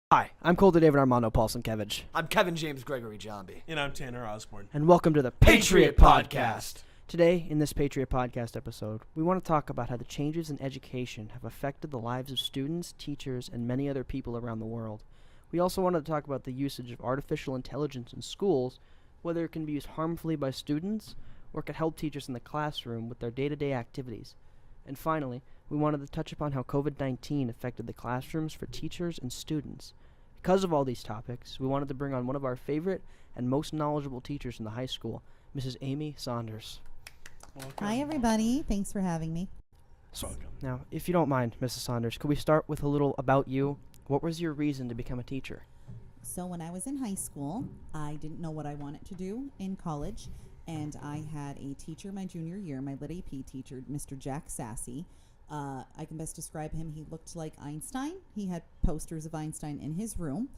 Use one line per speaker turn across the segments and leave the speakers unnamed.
Hi, I'm Colter David Armando Paulson-Kevich.
I'm Kevin James Gregory Jambi.
And I'm Tanner Osborne.
And welcome to the Patriot Podcast. Today, in this Patriot Podcast episode, we want to talk about how the changes in education have affected the lives of students, teachers, and many other people around the world. We also wanted to talk about the usage of artificial intelligence in schools, whether it can be used harmfully by students or can help teachers in the classroom with their day-to-day activities. And finally, we wanted to touch upon how COVID-19 affected the classrooms for teachers and students. Because of all these topics, we wanted to bring on one of our favorite and most knowledgeable teachers in the high school, Mrs. Amy Saunders.
Welcome.
Hi, everybody. Thanks for having me.
Welcome.
Now, if you don't mind, Mrs. Saunders, could we start with a little about you? What was your reason to become a teacher?
So when I was in high school, I didn't know what I wanted to do in college, and I had a teacher my junior year, my lit AP teacher, Mr. Jack Sassy. I can best describe him. He looked like Einstein. He had posters of Einstein in his room.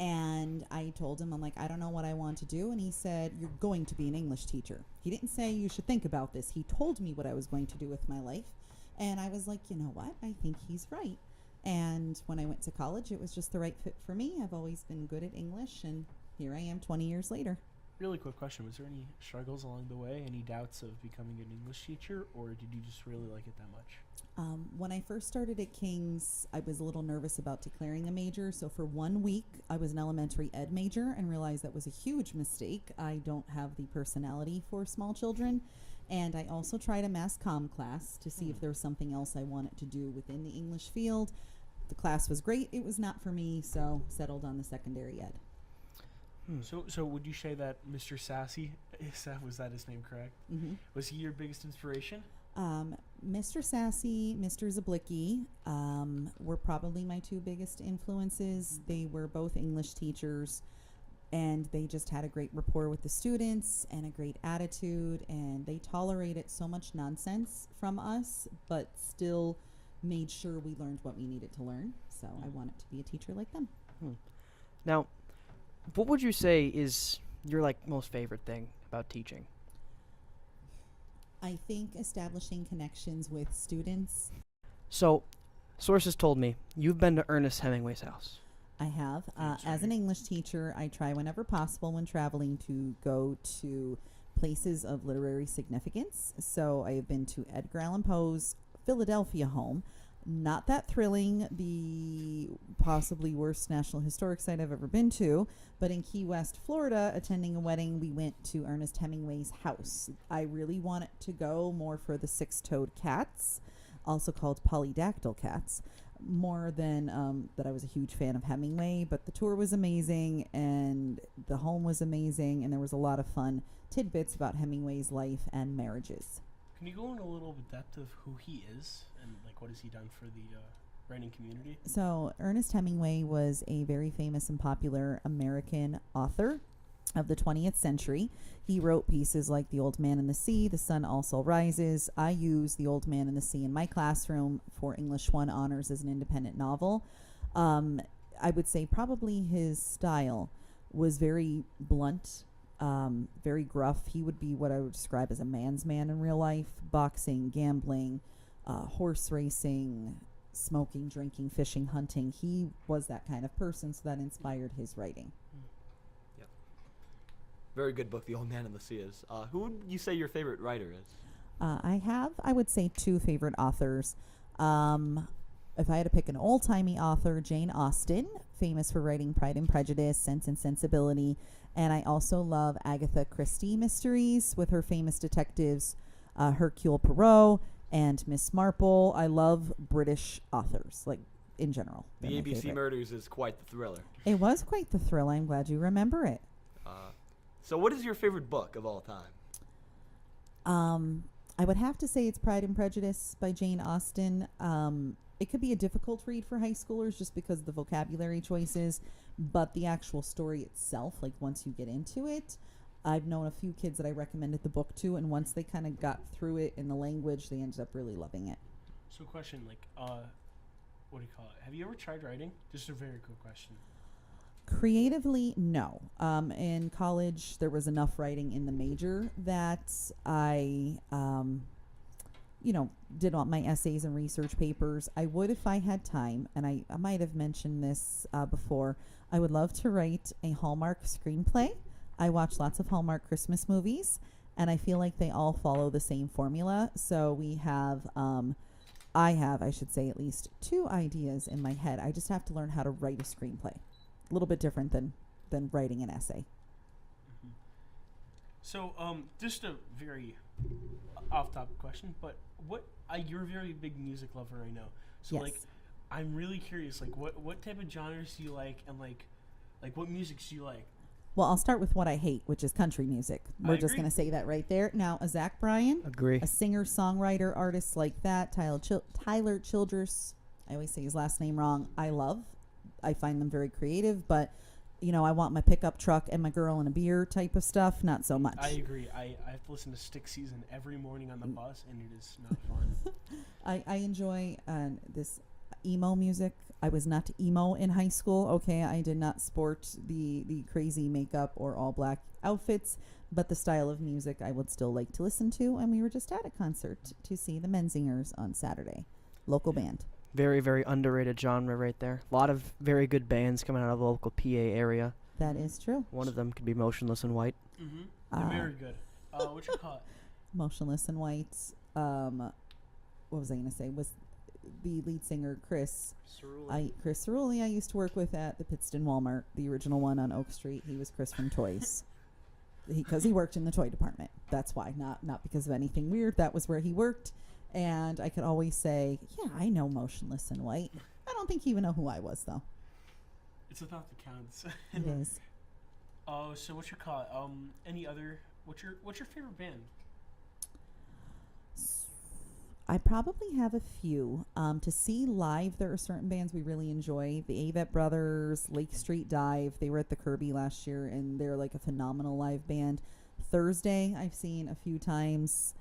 And I told him, I'm like, I don't know what I want to do. And he said, you're going to be an English teacher. He didn't say you should think about this. He told me what I was going to do with my life. And I was like, you know what? I think he's right. And when I went to college, it was just the right fit for me. I've always been good at English. And here I am 20 years later.
Really quick question. Was there any struggles along the way? Any doubts of becoming an English teacher? Or did you just really like it that much?
When I first started at King's, I was a little nervous about declaring a major. So for 1 week, I was an elementary ed major and realized that was a huge mistake. I don't have the personality for small children. And I also tried a mass comm class to see if there was something else I wanted to do within the English field. The class was great. It was not for me, so settled on the secondary ed.
So would you say that Mr. Sassy, was that his name correct?
Mm-hmm.
Was he your biggest inspiration?
Mr. Sassy, Mr. Zablicki were probably my two biggest influences. They were both English teachers, and they just had a great rapport with the students and a great attitude, and they tolerated so much nonsense from us, but still made sure we learned what we needed to learn. So I wanted to be a teacher like them.
Now, what would you say is your most favorite thing about teaching?
I think establishing connections with students.
So, sources told me you've been to Ernest Hemingway's house.
I have. As an English teacher, I try whenever possible when traveling to go to places of literary significance. So I have been to Edgar Allan Poe's Philadelphia home. Not that thrilling, the possibly worst National Historic Site I've ever been to, but in Key West, Florida, attending a wedding, we went to Ernest Hemingway's house. I really wanted to go more for the six-toed cats, also called polydactyl cats, more than that I was a huge fan of Hemingway, but the tour was amazing, and the home was amazing, and there was a lot of fun tidbits about Hemingway's life and marriages.
Can you go in a little bit depth of who he is and what has he done for the writing community?
So Ernest Hemingway was a very famous and popular American author of the 20th century. He wrote pieces like The Old Man and the Sea, The Sun Also Rises. I use The Old Man and the Sea in my classroom for English 1 honors as an independent novel. I would say probably his style was very blunt, very gruff. He would be what I would describe as a man's man in real life. Boxing, gambling, horse racing, smoking, drinking, fishing, hunting. He was that kind of person, so that inspired his writing.
Yep. Very good book, The Old Man and the Sea is. Who would you say your favorite writer is?
I would say, two favorite authors. If I had to pick an old-timey author, Jane Austen, famous for writing Pride and Prejudice, Sense and Sensibility. And I also love Agatha Christie mysteries with her famous detectives, Hercule Poirot and Miss Marple. I love British authors, in general.
The ABC Murders is quite the thriller.
It was quite the thrill. I'm glad you remember it.
So what is your favorite book of all time?
I would have to say it's Pride and Prejudice by Jane Austen. It could be a difficult read for high schoolers just because of the vocabulary choices, but the actual story itself, once you get into it, I've known a few kids that I recommended the book to, and once they kind of got through it in the language, they ended up really loving it.
So question, what do you call it? Have you ever tried writing? Just a very quick question.
Creatively, no. In college, there was enough writing in the major that I did all my essays and research papers. I would if I had time, and I might have mentioned this before. I would love to write a Hallmark screenplay. I watch lots of Hallmark Christmas movies, and I feel like they all follow the same formula. So we have, I should say, at least 2 ideas in my head. I just have to learn how to write a screenplay. A little bit different than writing an essay.
Mm-hmm. So, just a very off-topic question, but you're a very big music lover, I know. So,
Yes.
like, I'm really curious, like, what type of genres do you like, and like what music do you like?
Well, I'll start with what I hate, which is country music. We're just going to say that right there. Now, a Zach Bryan,
Agree.
a singer, songwriter, artist like that, Tyler Childers, I always say his last name wrong, I love. I find them very creative, but, I want my pickup truck and my girl and a beer type of stuff, not so much.
I agree. I have to listen to Stick Season every morning on the bus, and it is not fun.
I enjoy this emo music. I was not emo in high school. Okay, I did not sport the crazy makeup or all black outfits, but the style of music I would still like to listen to. And we were just at a concert to see the Menzingers on Saturday. Local band.
Very, very underrated genre right there. A lot of very good bands coming out of the local PA area.
That is true.
One of them could be Motionless in White.
Mm-hmm. They're very good. What you call it?
Motionless in White. What was I going to say? Was the lead singer Chris Cerulli I used to work with at the Pittston Walmart, the original one on Oak Street. He was Chris from Toys. Because he worked in the toy department. That's why, not because of anything weird. That was where he worked. And I could always say, yeah, I know Motionless in White. I don't think he even know who I was, though.
It's a thought that counts.
It is.
Oh, so what you call it? Any other? What's your favorite band?
I probably have a few. To see live, there are certain bands we really enjoy. The Avett Brothers, Lake Street Dive. They were at the Kirby last year, and they're like a phenomenal live band. Thursday, I've seen a few times.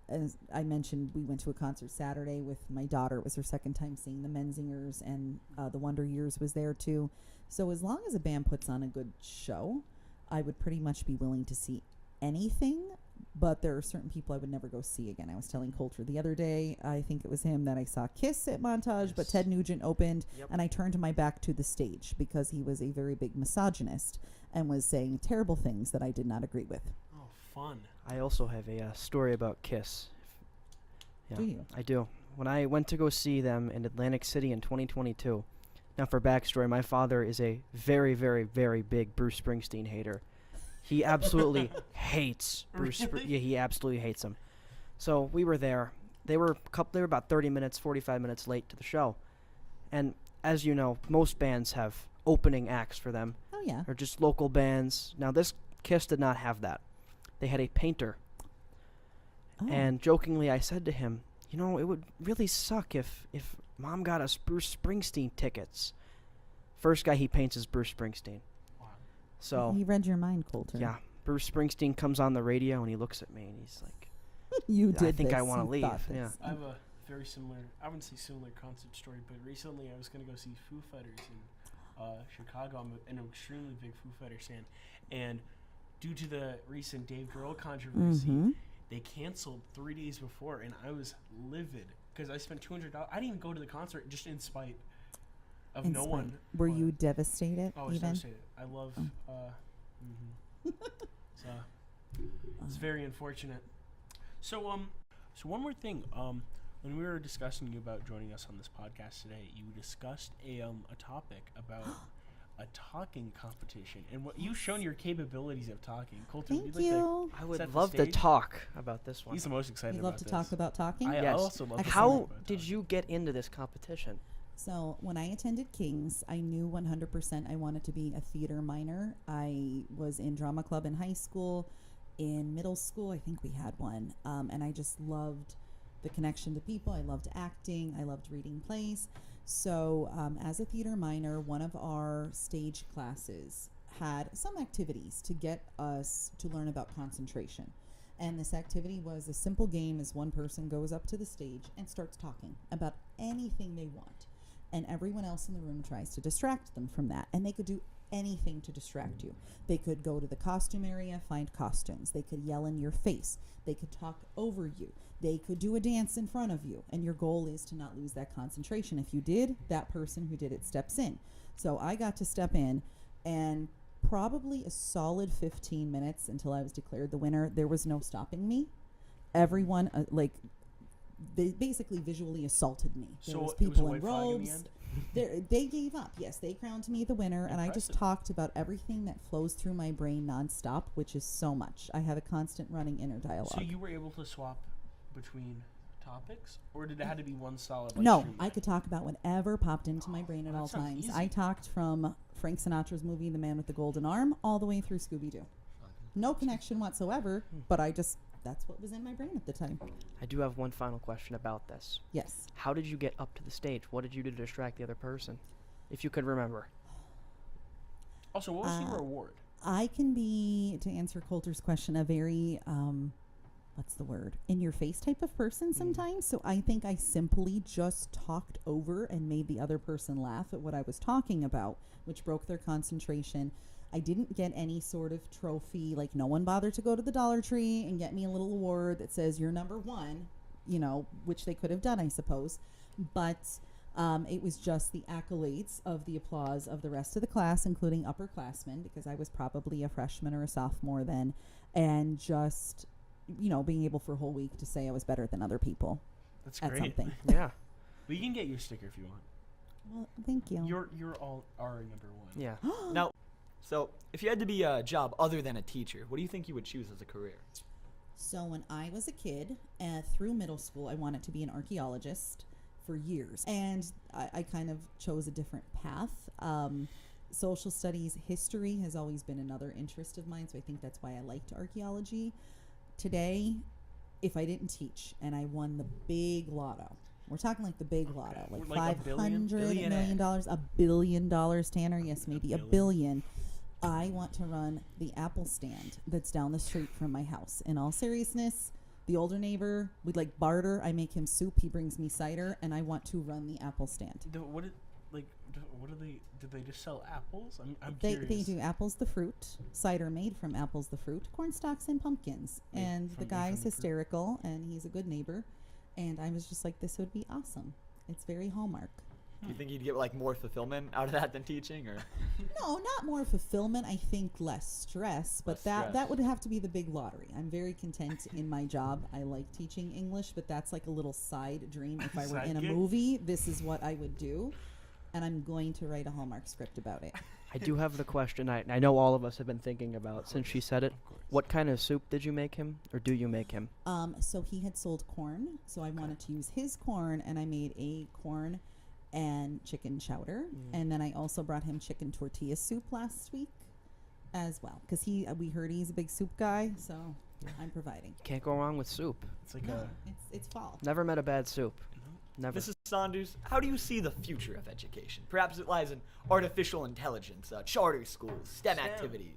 As I mentioned, we went to a concert Saturday with my daughter. It was her second time seeing the Menzingers, and the Wonder Years was there too. So as long as a band puts on a good show, I would pretty much be willing to see anything. But there are certain people I would never go see again. I was telling Coulter the other day, I think it was him, that I saw Kiss at Montage, but Ted Nugent opened, and I turned my back to the stage because he was a very big misogynist and was saying terrible things that I did not agree with.
Oh, fun.
I also have a story about Kiss. Yeah,
Do you?
I do. When I went to go see them in Atlantic City in 2022, now for backstory, my father is a very, very, very big Bruce Springsteen hater. He absolutely hates Bruce. Yeah, he absolutely hates him. So we were there. They were about 30 minutes, 45 minutes late to the show. And as you know, most bands have opening acts for them.
Oh, yeah.
Or just local bands. Now this Kiss did not have that. They had a painter.
Oh.
And jokingly I said to him, it would really suck if Mom got us Bruce Springsteen tickets. First guy he paints is Bruce Springsteen. So
he read your mind, Coulter.
yeah, Bruce Springsteen comes on the radio and he looks at me and he's like,
You did
I think
this.
I want to
You
leave.
thought
Yeah.
this.
I have a very similar, I wouldn't say similar concert story, but recently I was going to go see Foo Fighters in Chicago. I'm an extremely big Foo Fighters fan. And due to the recent Dave Grohl controversy,
Mm-hmm.
they canceled 3 days before, and I was livid because I spent $200. I didn't even go to the concert just in spite of
In
no
spite.
one.
Were
but-
you devastated?
Oh, I was
even?
devastated. I love. So it's very unfortunate. So so one more thing. When we were discussing you about joining us on this podcast today, you discussed a topic about a talking competition, and what you've shown your capabilities of talking. Coulter, would
Thank
like to
you.
I would
set the
love to
stage?
talk about this one.
He's the most excited
You
about
love to
this.
talk about talking?
I
Yes.
also love to
How
talk about
did
talking.
you get into this competition?
So when I attended King's, I knew 100% I wanted to be a theater minor. I was in drama club in high school. In middle school, I think we had one. And I just loved the connection to people. I loved acting. I loved reading plays. So as a theater minor, one of our stage classes had some activities to get us to learn about concentration. And this activity was a simple game as one person goes up to the stage and starts talking about anything they want. and everyone else in the room tries to distract them from that. And they could do anything to distract you. They could go to the costume area, find costumes. They could yell in your face. They could talk over you. They could do a dance in front of you. And your goal is to not lose that concentration. If you did, that person who did it steps in. So I got to step in, and probably a solid 15 minutes until I was declared the winner, there was no stopping me. Everyone, they basically visually assaulted me. There
So
was
it was a
people in
white flag in the
robes.
end?
They gave up. Yes, they crowned me the winner, and I just
Impressive.
talked about everything that flows through my brain nonstop, which is so much. I have a constant running inner dialogue.
So you were able to swap between topics, or did it have to be one solid?
No,
stream?
I could talk about whatever popped into my brain at
that
all
sounds
times.
easy.
I talked from Frank Sinatra's movie The Man with the Golden Arm all the way through Scooby-Doo. No connection whatsoever, but that's what was in my brain at the time.
I do have one final question about this.
Yes.
How did you get up to the stage? What did you do to distract the other person? If you could remember.
Also, what was your reward?
I can be, to answer Coulter's question, a very, what's the word, in-your-face type of person sometimes. So I think I simply just talked over and made the other person laugh at what I was talking about, which broke their concentration. I didn't get any sort of trophy. Like, no one bothered to go to the Dollar Tree and get me a little award that says you're number one, which they could have done, I suppose. But it was just the accolades of the applause of the rest of the class, including upperclassmen, because I was probably a freshman or a sophomore then, and just, being able for a whole week to say I was better than other people
That's
at
great.
something.
Yeah.
We can get your sticker if you want.
Well, thank you.
You're all our number one.
Yeah.
Now, so if you had to be a job other than a teacher, what do you think you would choose as a career?
So when I was a kid, through middle school, I wanted to be an archaeologist for years. And I kind of chose a different path. Social studies, history has always been another interest of mine, so I think that's why I liked archaeology. Today, if I didn't teach and I won the big lotto, we're talking like the big lotto, like
Like a billion?
$500 million, $1 billion, Tanner, yes, maybe a billion. I want to run the Apple stand that's down the street from my house. In all seriousness, the older neighbor, we'd like barter. I make him soup, he brings me cider, and I want to run the Apple stand.
What do they? Did they just sell apples? I'm
They
curious.
do apples the fruit, cider made from apples the fruit, corn stalks and pumpkins.
Made
And the
from
guy is
the fruit.
hysterical, and he's a good neighbor. And I was just like, this would be awesome. It's very Hallmark.
Do you think you'd get like more fulfillment out of that than teaching, or?
No, not more fulfillment. I think less stress, but
Less
that
stress.
would have to be the big lottery. I'm very content in my job. I like teaching English, but that's like a little side dream. If I were
Side
in a
gig?
movie, this is what I would do, and I'm going to write a Hallmark script about it.
I do have the question I know all of us have been thinking about since she said it.
Of course.
What kind of soup did you make him, or do you make him?
So he had sold corn, so I wanted to use his corn, and I made a corn and chicken chowder, and then I also brought him chicken tortilla soup last week as well, because we heard he's a big soup guy, so I'm providing.
Can't go wrong with soup.
It's like
No, it's fall.
Never met a bad soup. Never.
Mrs. Saunders, how do you see the future of education? Perhaps it lies in artificial intelligence, charter schools, STEM activities,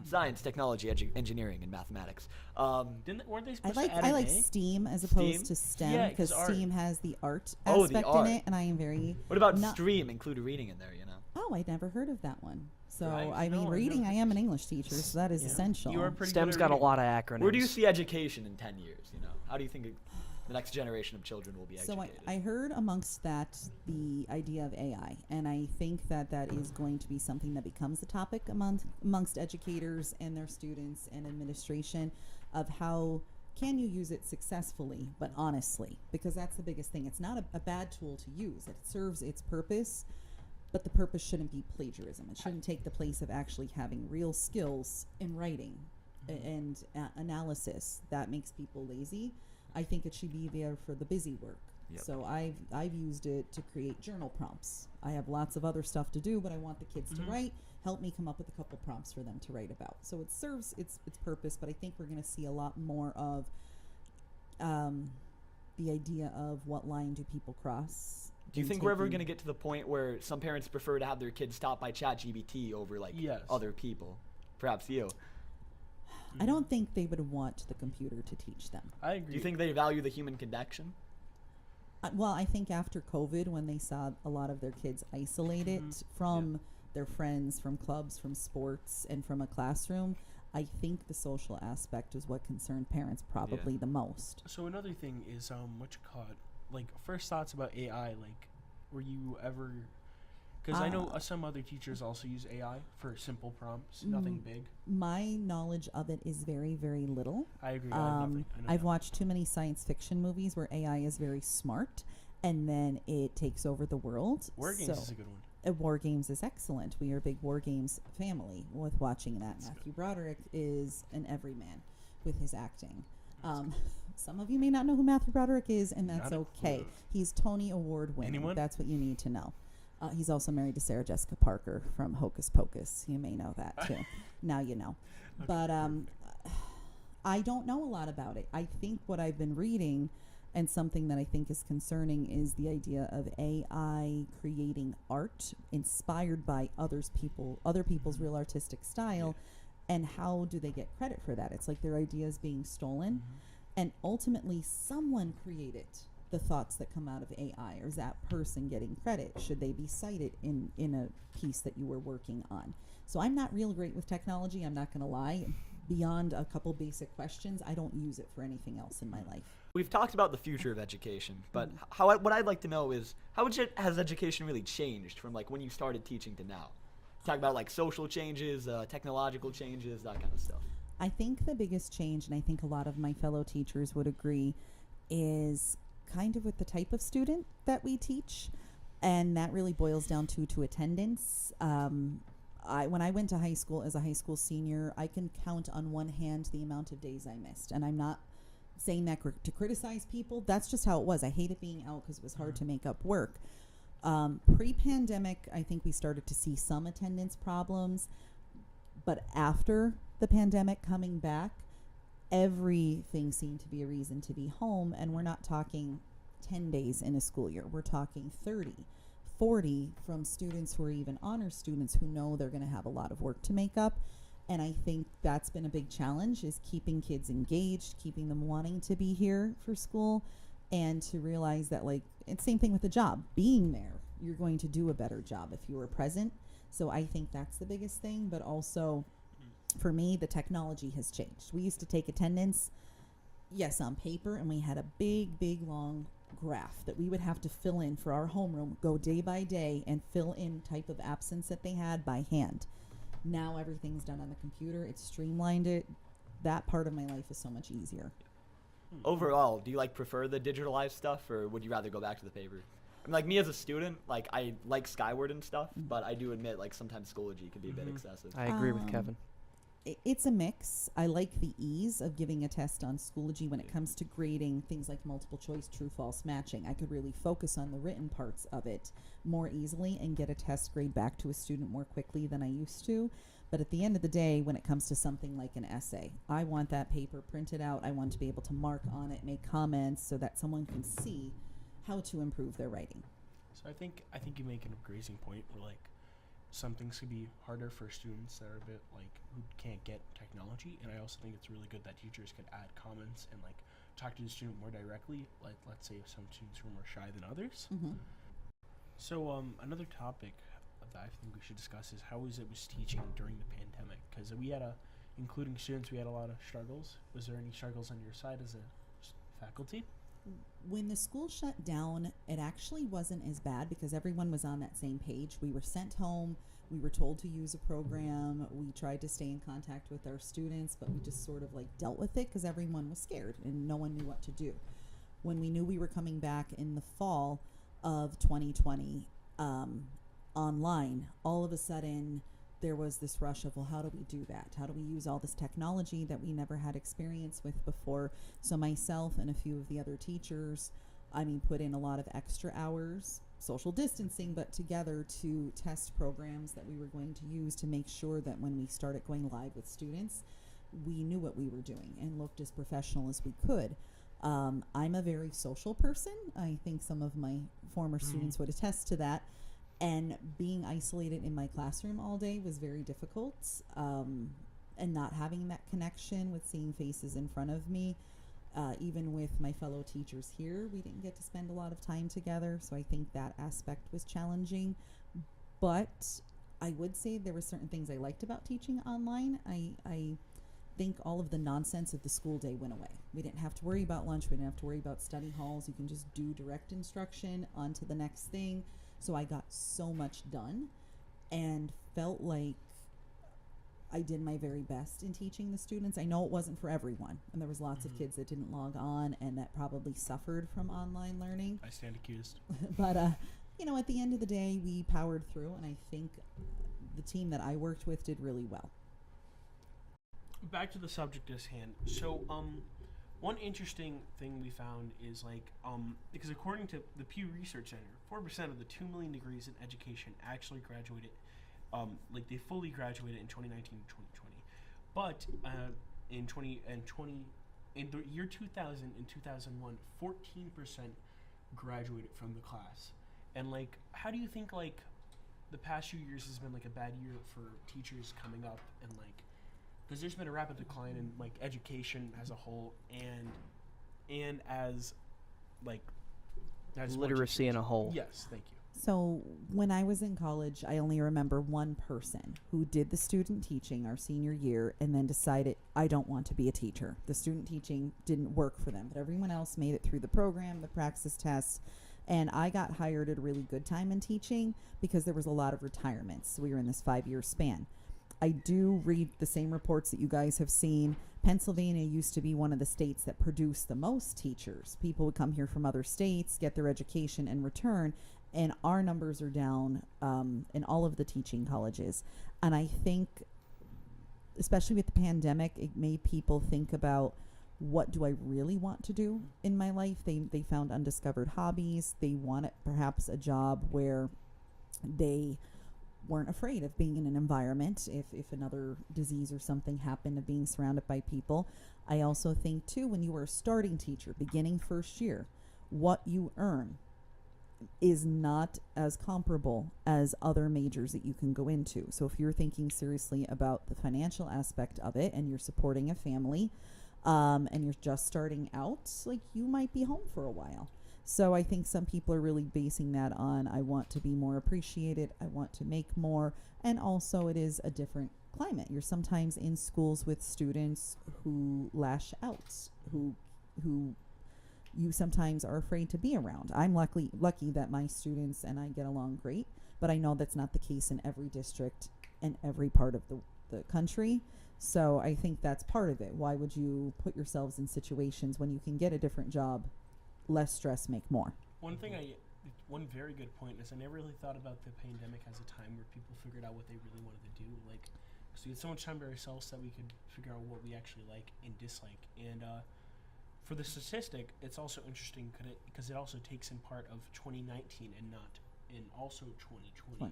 science, technology, engineering, and mathematics.
Weren't they
I
supposed
like
to add
I
an
like
A?
STEAM as
STEAM?
opposed to STEM,
Yeah,
because
'cause art.
STEAM has the art
Oh, the
aspect
art.
in it, and I am very.
What about
not-
stream? Include reading in there,
Oh, I'd never heard of that one. So
Right.
I mean,
No, I've
reading.
never
I am an English teacher, so that is
Yeah.
essential.
You are pretty
STEM's
good
got
at
a
reading.
lot of acronyms.
Where do you see education in 10 years? How do you think the next generation of children will be
So
educated?
I heard amongst that the idea of AI, and I think that is going to be something that becomes a topic amongst educators and their students and administration, of how can you use it successfully but honestly, because that's the biggest thing. It's not a bad tool to use. It serves its purpose, but the purpose shouldn't be plagiarism. It shouldn't take the place of actually having real skills in writing and analysis. That makes people lazy. I think it should be there for the busy work.
Yep.
So I've used it to create journal prompts. I have lots of other stuff to do, but I want the kids to write. Help me come up with a couple prompts for them to write about. So it serves its purpose, but I think we're going to see a lot more of the idea of what line do people cross.
Do you
in
think we're ever
taking-
going to get to the point where some parents prefer to have their kids taught by ChatGPT over
Yes.
other people? Perhaps you.
I don't think they would want the computer to teach them.
I agree.
Do you think they value the human connection?
Well, I think after COVID, when they saw a lot of their kids isolated from their friends, from clubs, from sports, and from a classroom, I think the social aspect is what concerned parents probably the most.
So another thing is what you call it, like first thoughts about AI. Like, were you ever? Because I know some other teachers also use AI for simple prompts, nothing big.
My knowledge of it is very, very little.
I agree. I know
I've
nothing.
watched too many science fiction movies where AI is very smart, and then it takes over the world.
War Games is a good one.
War Games is excellent. We are a big War Games family with watching that. Matthew Broderick is an everyman with his acting. Some of you may not know who Matthew Broderick is, and that's okay. He's Tony Award winning.
Anyone?
That's what you need to know. He's also married to Sarah Jessica Parker from Hocus Pocus. You may know that too. Now you know. Okay. But I don't know a lot about it. I think what I've been reading, and something that I think is concerning, is the idea of AI creating art inspired by other people's real artistic style, and how do they get credit for that? It's like their ideas being stolen, and ultimately someone created the thoughts that come out of AI, or is that person getting credit? Should they be cited in a piece that you were working on? So I'm not real great with technology, I'm not going to lie. Beyond a couple basic questions, I don't use it for anything else in my life.
We've talked about the future of education, but what I'd like to know is how has education really changed from like when you started teaching to now? Talk about like social changes, technological changes, that kind of stuff.
I think the biggest change, and I think a lot of my fellow teachers would agree, is kind of with the type of student that we teach, and that really boils down to attendance. When I went to high school as a high school senior, I can count on one hand the amount of days I missed, and I'm not saying that to criticize people. That's just how it was. I hated being out because it was hard to make up work. Pre-pandemic, I think we started to see some attendance problems, but after the pandemic coming back, everything seemed to be a reason to be home, and we're not talking 10 days in a school year. We're talking 30, 40 from students who are even honor students who know they're going to have a lot of work to make up. And I think that's been a big challenge, is keeping kids engaged, keeping them wanting to be here for school, and to realize that, like, it's same thing with the job. Being there, you're going to do a better job if you were present. So I think that's the biggest thing, but also for me, the technology has changed. We used to take attendance, yes, on paper, and we had a big, big, long graph that we would have to fill in for our homeroom, go day by day and fill in type of absence that they had by hand. Now everything's done on the computer. It's streamlined it. That part of my life is so much easier.
Overall, do you like prefer the digitalized stuff, or would you rather go back to the paper? I mean, like me as a student, like I like Skyward and stuff, but I do admit like sometimes Schoology can be a bit excessive.
I agree with Kevin.
It's a mix. I like the ease of giving a test on Schoology when it comes to grading things like multiple choice, true, false matching. I could really focus on the written parts of it more easily and get a test grade back to a student more quickly than I used to. But at the end of the day, when it comes to something like an essay, I want that paper printed out. I want to be able to mark on it, make comments so that someone can see how to improve their writing.
So I think you make an grazing point where like some things could be harder for students that are a bit like who can't get technology, and I also think it's really good that teachers could add comments and like talk to the student more directly. Like let's say some students who are more shy than others. So another topic that I think we should discuss is how was teaching during the pandemic? Because we had including students, we had a lot of struggles. Was there any struggles on your side as a faculty?
When the school shut down, it actually wasn't as bad because everyone was on that same page. We were sent home. We were told to use a program. We tried to stay in contact with our students, but we just sort of like dealt with it because everyone was scared and no one knew what to do. When we knew we were coming back in the fall of 2020 online, all of a sudden there was this rush of, well, how do we do that? How do we use all this technology that we never had experience with before? So myself and a few of the other teachers, put in a lot of extra hours, social distancing, but together to test programs that we were going to use to make sure that when we started going live with students, we knew what we were doing and looked as professional as we could. I'm a very social person. I think some of my former students would attest to that. And being isolated in my classroom all day was very difficult, and not having that connection with seeing faces in front of me. Even with my fellow teachers here, we didn't get to spend a lot of time together, so I think that aspect was challenging. But I would say there were certain things I liked about teaching online. I think all of the nonsense of the school day went away. We didn't have to worry about lunch. We didn't have to worry about study halls. You can just do direct instruction on to the next thing. So I got so much done and felt like I did my very best in teaching the students. I know it wasn't for everyone, and there was lots of kids that didn't log on and that probably suffered from online learning.
I stand accused.
But you know, at the end of the day, we powered through, and I think the team that I worked with did really well.
Back to the subject at hand. So, one interesting thing we found is because according to the Pew Research Center, 4% of the 2 million degrees in education actually graduated, they fully graduated in 2019 and 2020. But in the year 2000 and 2001, 14% graduated from the class. And how do you think the past few years has been a bad year for teachers coming up, and because there's been a rapid decline in education as a whole, and as
literacy in a whole.
Yes, thank you.
So when I was in college, I only remember one person who did the student teaching our senior year and then decided, I don't want to be a teacher. The student teaching didn't work for them, but everyone else made it through the program, the praxis tests, and I got hired at a really good time in teaching because there was a lot of retirements. We were in this 5-year span. I do read the same reports that you guys have seen. Pennsylvania used to be one of the states that produced the most teachers. People would come here from other states, get their education, and return. And our numbers are down in all of the teaching colleges. And I think, especially with the pandemic, it made people think about, what do I really want to do in my life? They found undiscovered hobbies. They wanted perhaps a job where they weren't afraid of being in an environment if another disease or something happened, of being surrounded by people. I also think too, when you are a starting teacher beginning first year, what you earn is not as comparable as other majors that you can go into. So if you're thinking seriously about the financial aspect of it and you're supporting a family and you're just starting out, you might be home for a while. So I think some people are really basing that on, I want to be more appreciated, I want to make more, and also it is a different climate. You're sometimes in schools with students who lash out, who you sometimes are afraid to be around. I'm lucky that my students and I get along great, but I know that's not the case in every district and every part of the country. So I think that's part of it. Why would you put yourselves in situations when you can get a different job, less stress, make more?
One very good point is I never really thought about the pandemic as a time where people figured out what they really wanted to do. So we had so much time by ourselves that we could figure out what we actually like and dislike. And for the statistic, it's also interesting because it also takes in part of 2019 and not in also 2020.
Right.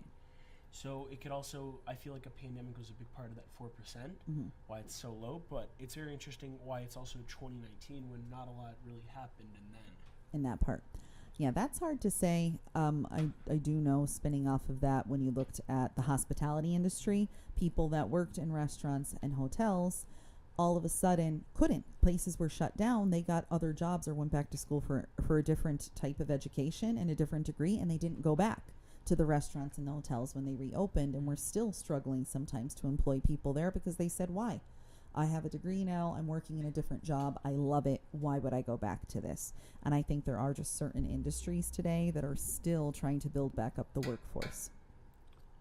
So it could also, I feel like a pandemic was a big part of that 4%, why it's so low. But it's very interesting why it's also 2019 when not a lot really happened
in that part. Yeah, that's hard to say. I do know, spinning off of that, when you looked at the hospitality industry, people that worked in restaurants and hotels all of a sudden couldn't. Places were shut down. They got other jobs or went back to school for a different type of education and a different degree, and they didn't go back to the restaurants and the hotels when they reopened, and we're still struggling sometimes to employ people there because they said, why? I have a degree now. I'm working in a different job. I love it. Why would I go back to this? And I think there are just certain industries today that are still trying to build back up the workforce.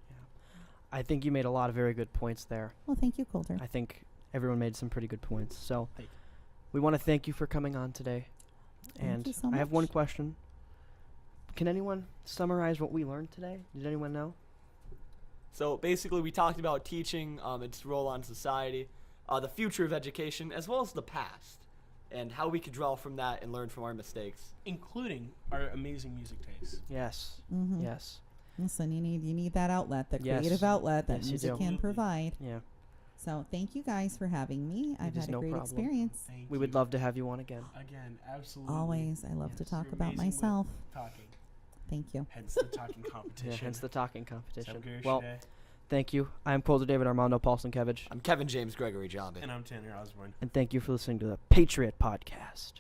Yeah. I think you made a lot of very good points there.
Well, thank you, Coulter.
I think everyone made some pretty good points. So we want to thank you for coming on today.
Thank you so
I have
much.
one question. Can anyone summarize what we learned today? Did anyone know?
So basically, we talked about teaching, its role on society, the future of education, as well as the past, and how we could draw from that and learn from our mistakes,
including our amazing music taste.
Yes.
Mm-hmm.
Yes.
Listen, you need that outlet, that
Yes.
creative outlet that
Yes, you
music
do.
can provide.
Yeah.
So thank you guys for having me. I've
is
had a
no
great
problem.
experience.
Thank
We
you.
would love to have you on again.
Again, absolutely.
Always. I love to
Yes.
talk
You're
about
amazing with
myself.
Talking.
Thank you.
Hence the talking competition.
Yeah, hence the talking
What's up,
competition.
Garish,
Well,
today?
Thank you. I'm Colter David Armando Paulson-Kevich.
I'm Kevin James Gregory Jobin.
And I'm Tanner Osborne.
And thank you for listening to the Patriot Podcast.